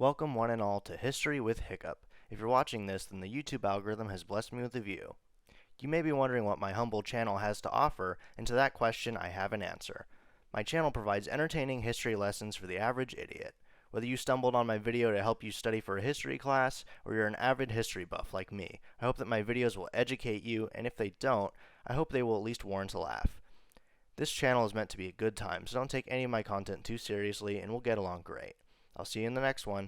Welcome one and all to History with Hiccup. If you're watching this, then the YouTube algorithm has blessed me with a view. You may be wondering what my humble channel has to offer, and to that question I have an answer. My channel provides entertaining history lessons for the average idiot. Whether you stumbled on my video to help you study for a history class, or you're an avid history buff like me, I hope that my videos will educate you, and if they don't, I hope they will at least warrant a laugh. This channel is meant to be a good time, so don't take any of my content too seriously, and we'll get along great. I'll see you in the next one.